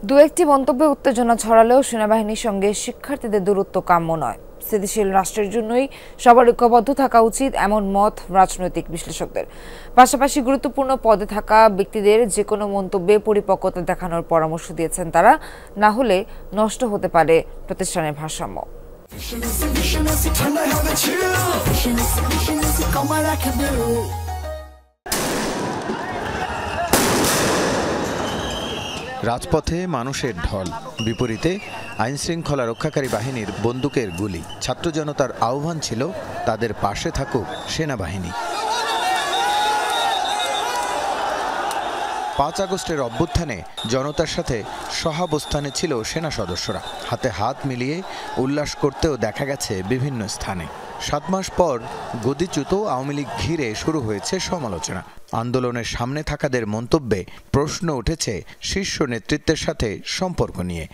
দু একটি মন্তব্যে উত্তেজনা ছড়ালেও সেনাবাহিনীর সঙ্গে শিক্ষার্থীদের দূরত্ব কাম্য নয়। স্থিতিশীল রাষ্ট্রের জন্যই সবার ঐক্যবদ্ধ থাকা উচিত, এমন মত রাজনৈতিক বিশ্লেষকদের। পাশাপাশি গুরুত্বপূর্ণ পদে থাকা ব্যক্তিদের যে কোনো মন্তব্যে পরিপক্কতা দেখানোর পরামর্শ দিয়েছেন তারা, না হলে নষ্ট হতে পারে প্রতিষ্ঠানের ভারসাম্য। রাজপথে মানুষের ঢল, বিপরীতে আইনশৃঙ্খলা রক্ষাকারী বাহিনীর বন্দুকের গুলি। ছাত্র জনতার আহ্বান ছিল তাদের পাশে থাকুক সেনাবাহিনী। ৫ আগস্টের অভ্যুত্থানে জনতার সাথে সহাবস্থানে ছিল সেনা সদস্যরা। হাতে হাত মিলিয়ে উল্লাস করতেও দেখা গেছে বিভিন্ন স্থানে। ৭ মাস পর গদিচ্যুত আওয়ামী লীগ ঘিরে শুরু হয়েছে সমালোচনা। আন্দোলনের সামনে থাকাদের মন্তব্যে প্রশ্ন উঠেছে শীর্ষ নেতৃত্বের সাথে সম্পর্ক নিয়ে।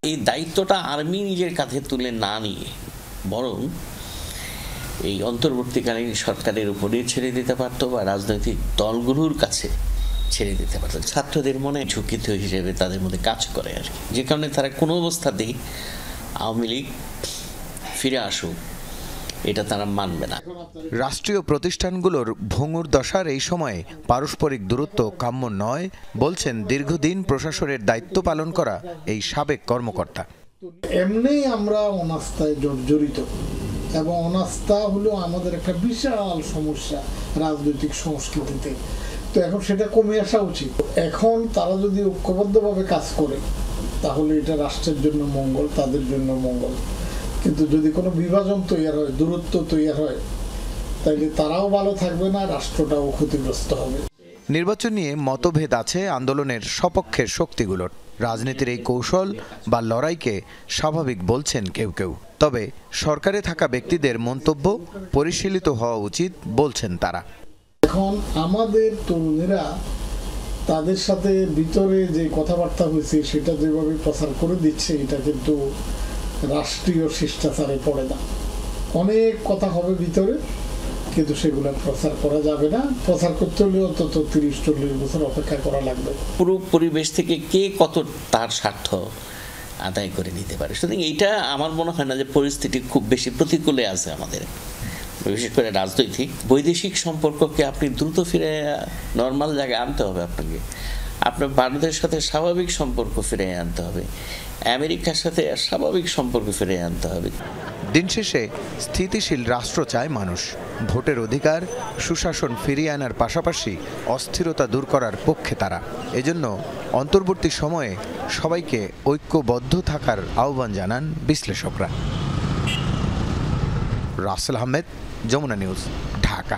এই দায়িত্বটা আর্মি নিজের কাঁধে তুলে না নিয়ে বরং এই অন্তর্বর্তীকালীন সরকারের উপরে ছেড়ে দিতে পারত, বা রাজনৈতিক দলগুলোর কাছে ছেড়ে দিতে পারত। ছাত্রদের মনে ঝুঁকিত হিসেবে তাদের মধ্যে কাজ করে আর কি, যে কারণে তারা কোনো অবস্থাতেই আওয়ামী লীগ ফিরে আসুক এটা তারা মানবে না। রাষ্ট্রীয় প্রতিষ্ঠানগুলোর ভঙ্গুর দশার এই সময়ে পারস্পরিক দূরত্ব কাম্য নয় বলছেন দীর্ঘদিন প্রশাসনের দায়িত্ব পালন করা এই সাবেক কর্মকর্তা। এমনি আমরা অনাস্থায় জর্জরিত, এবং অনাস্থা হলো আমাদের একটা বিশাল সমস্যা রাজনৈতিক সংস্কৃতিতে। তো এখন সেটা কমে আসা উচিত। এখন তারা যদি ঐক্যবদ্ধভাবে কাজ করে তাহলে এটা রাষ্ট্রের জন্য মঙ্গল, তাদের জন্য মঙ্গল। কিন্তু যদি কোনো বিভাজন তৈরি হয়, দূরত্ব তৈরি হয়, তাইলে তারাও ভালো থাকবে না, রাষ্ট্রটাও ক্ষতিগ্রস্ত হবে। নির্বাচন নিয়ে মতভেদ আছে আন্দোলনের সপক্ষের শক্তিগুলোর। রাজনীতির এই কৌশল বা লড়াইকে স্বাভাবিক বলছেন কেউ কেউ। তবে সরকারে থাকা ব্যক্তিদের মন্তব্য পরিশীলিত হওয়া উচিত বলছেন তারা। এখন আমাদের তরুণেরা তাদের সাথে ভিতরে যে কথাবার্তা হয়েছে সেটা যেভাবে প্রচার করে দিচ্ছে, এটা কিন্তু রাষ্ট্রীয় শিষ্টাচারে পড়ে না। অনেক কথা হবে ভিতরে, কিন্তু সেগুলো প্রচার করা যাবে না। প্রচার করতে হলে অন্তত ৩০-৪০ বছর অপেক্ষা করা লাগবে। পুরো পরিবেশ থেকে কে কত তার স্বার্থ আদায় করে নিতে পারে। সুতরাং এইটা আমার মনে হয় না যে পরিস্থিতি খুব বেশি প্রতিকূলে আছে আমাদের, বিশেষ করে রাজনৈতিক। বৈদেশিক সম্পর্ককে আপনি দ্রুত ফিরে নর্মাল জায়গায় আনতে হবে। আপনার ভারতের সাথে স্বাভাবিক সম্পর্ক ফিরে আনতে হবে, আমেরিকার সাথে স্বাভাবিক সম্পর্ক ফিরে আনতে হবে। দিন শেষে স্থিতিশীল রাষ্ট্র চায় মানুষ। ভোটের অধিকার, সুশাসন ফিরিয়ে আনার পাশাপাশি অস্থিরতা দূর করার পক্ষে তারা। এজন্য অন্তর্বর্তী সময়ে সবাইকে ঐক্যবদ্ধ থাকার আহ্বান জানান বিশ্লেষকরা। রাসেল আহমেদ, যমুনা নিউজ, ঢাকা।